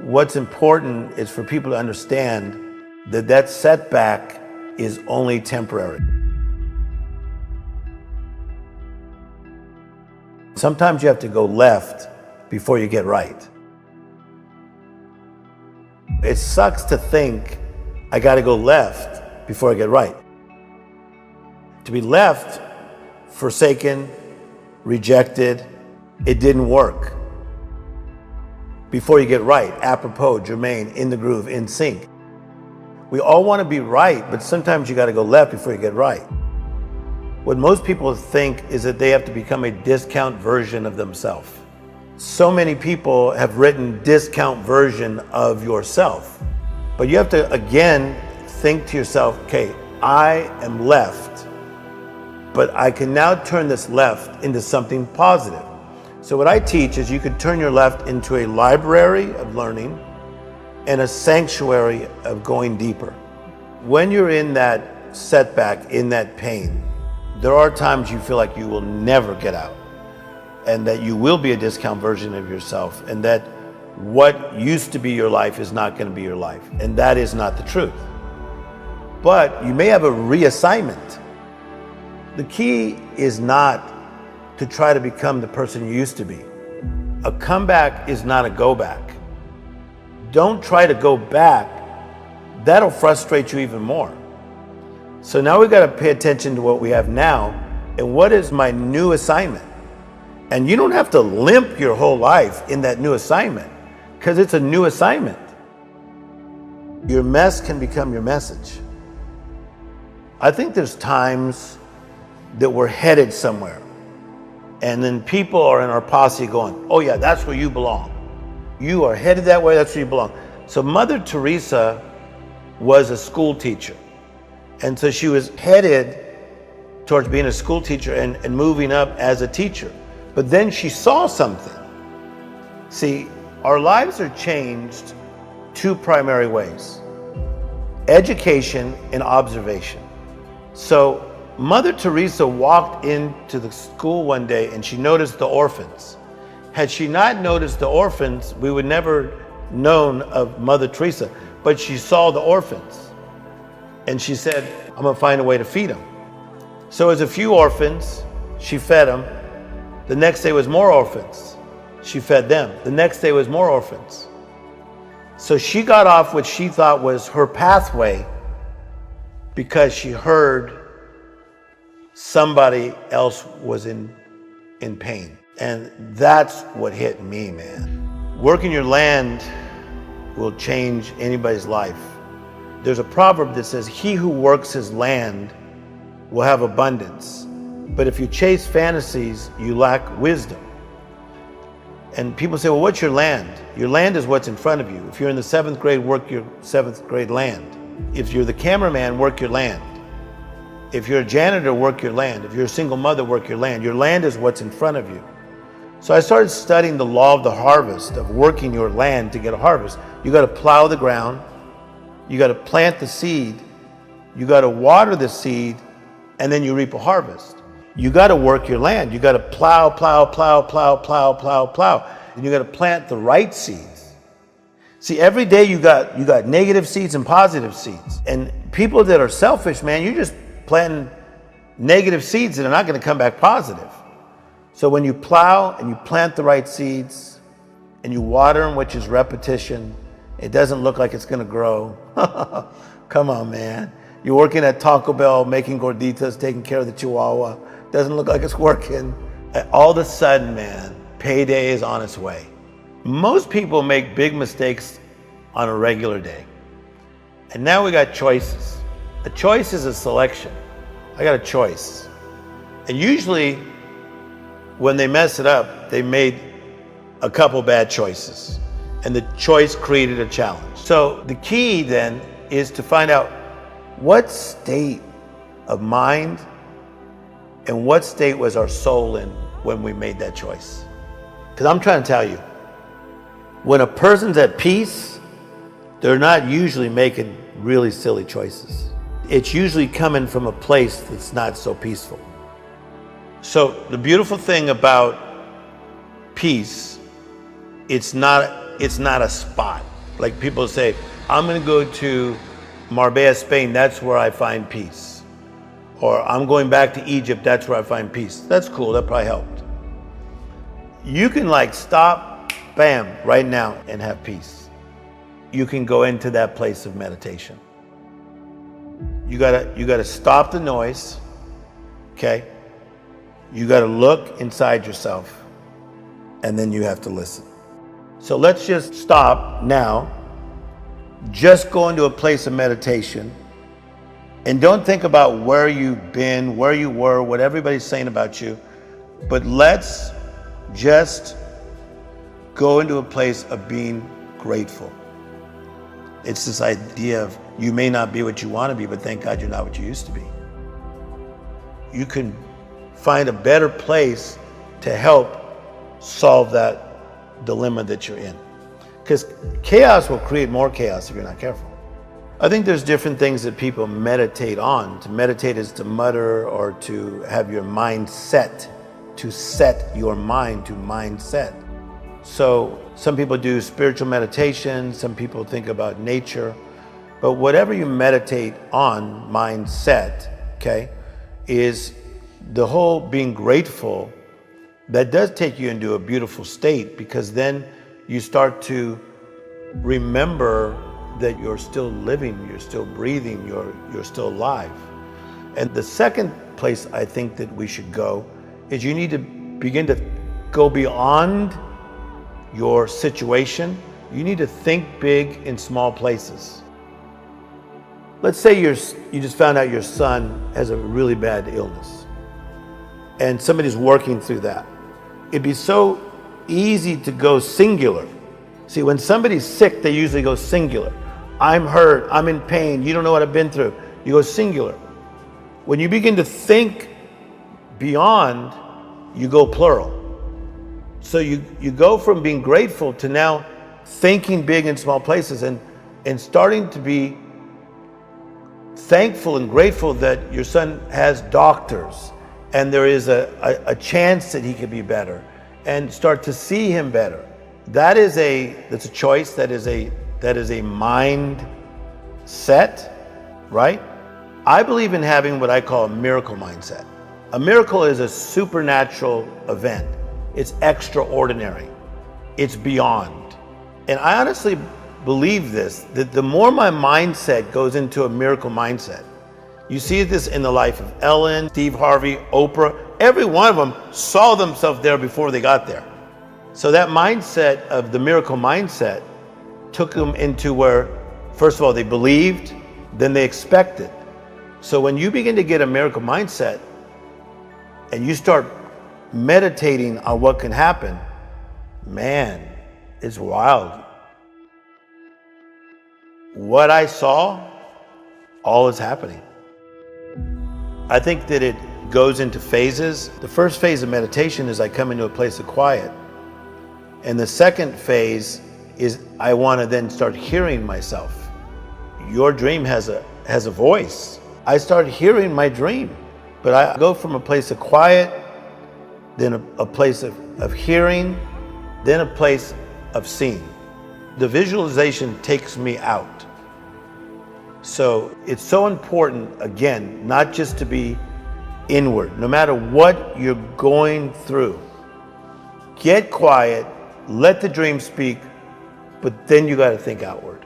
What's important is for people to understand that that setback is only temporary. Sometimes you have to go left before you get right. It sucks to think I got to go left before I get right. To be left, forsaken, rejected, it didn't work. Before you get right, apropos, germane, in the groove, in sync. We all want to be right, but sometimes you got to go left before you get right. What most people think is that they have to become a discount version of themselves. So many people have written discount version of yourself, but you have to again think to yourself, okay, I am left, but I can now turn this left into something positive. So what I teach is you could turn your left into a library of learning and a sanctuary of going deeper. When you're in that setback, in that pain, there are times you feel like you will never get out, and that you will be a discount version of yourself, and that what used to be your life is not going to be your life. And that is not the truth. But you may have a reassignment. The key is not to try to become the person you used to be. A comeback is not a go back. Don't try to go back. That'll frustrate you even more. So now we've got to pay attention to what we have now and what is my new assignment. And you don't have to limp your whole life in that new assignment because it's a new assignment. Your mess can become your message. I think there's times that we're headed somewhere, and then people are in our posse going, oh yeah, that's where you belong. You are headed that way, that's where you belong. So Mother Teresa was a school teacher. And so she was headed towards being a school teacher and moving up as a teacher. But then she saw something. See, our lives are changed two primary ways: education and observation. So Mother Teresa walked into the school one day and she noticed the orphans. Had she not noticed the orphans, we would never known of Mother Teresa, but she saw the orphans. And she said, I'm gonna find a way to feed them. So as a few orphans, she fed them. The next day was more orphans. She fed them. The next day was more orphans. So she got off what she thought was her pathway because she heard somebody else was in pain. And that's what hit me, man. Working your land will change anybody's life. There's a proverb that says, he who works his land will have abundance. But if you chase fantasies, you lack wisdom. And people say, well, what's your land? Your land is what's in front of you. If you're in the 7th grade, work your 7th grade land. If you're the cameraman, work your land. If you're a janitor, work your land. If you're a single mother, work your land. Your land is what's in front of you. So I started studying the law of the harvest, of working your land to get a harvest. You got to plow the ground. You got to plant the seed. You got to water the seed, and then you reap a harvest. You got to work your land. You got to plow. And you got to plant the right seeds. See, every day you got negative seeds and positive seeds. And people that are selfish, man, you're just planting negative seeds that are not going to come back positive. So when you plow and you plant the right seeds and you water them, which is repetition, it doesn't look like it's going to grow. Come on, man. You're working at Taco Bell, making gorditas, taking care of the Chihuahua. Doesn't look like it's working. All of a sudden, man, payday is on its way. Most people make big mistakes on a regular day. And now we got choices. A choice is a selection. I got a choice. And usually when they mess it up, they made a couple bad choices. And the choice created a challenge. So the key then is to find out what state of mind and what state was our soul in when we made that choice. Because I'm trying to tell you, when a person's at peace, they're not usually making really silly choices. It's usually coming from a place that's not so peaceful. So the beautiful thing about peace, it's not it's not a spot. Like people say, I'm going to go to Marbella, Spain, that's where I find peace. Or I'm going back to Egypt, that's where I find peace. That's cool, that probably helped. You can like stop, bam, right now and have peace. You can go into that place of meditation. You gotta stop the noise, okay? You gotta look inside yourself, and then you have to listen. So let's just stop now. Just go into a place of meditation, and don't think about where you've been, where you were, what everybody's saying about you, but let's just go into a place of being grateful. It's this idea of you may not be what you want to be, but thank God you're not what you used to be. You can find a better place to help solve that dilemma that you're in. Because chaos will create more chaos if you're not careful. I think there's different things that people meditate on. To meditate is to mutter or to have your mind set, to set your mind to mindset. So some people do spiritual meditation, some people think about nature, but whatever you meditate on, mindset, okay, is the whole being grateful. That does take you into a beautiful state, because then you start to remember that you're still living, you're still breathing, you're still alive. And the second place I think that we should go is you need to begin to go beyond your situation. You need to think big in small places. Let's say you just found out your son has a really bad illness and somebody's working through that. It'd be so easy to go singular. See, when somebody's sick, they usually go singular. I'm hurt, I'm in pain, you don't know what I've been through. You go singular. When you begin to think beyond, you go plural. So you go from being grateful to now thinking big in small places and starting to be thankful and grateful that your son has doctors and there is a chance that he could be better, and start to see him better. That's a choice, that is a mind set, right? I believe in having what I call a miracle mindset. A miracle is a supernatural event. It's extraordinary. It's beyond. And I honestly believe this, that the more my mindset goes into a miracle mindset, you see this in the life of Ellen, Steve Harvey, Oprah, every one of them saw themselves there before they got there. So that mindset of the miracle mindset took them into where, first of all, they believed, then they expected. So when you begin to get a miracle mindset and you start meditating on what can happen, man, it's wild. What I saw, all is happening. I think that it goes into phases. The first phase of meditation is I come into a place of quiet. And the second phase is I want to then start hearing myself. Your dream has a voice. I start hearing my dream, but I go from a place of quiet, then a place of hearing, then a place of seeing. The visualization takes me out. So it's so important, again, not just to be inward, no matter what you're going through. Get quiet, let the dream speak, but then you got to think outward.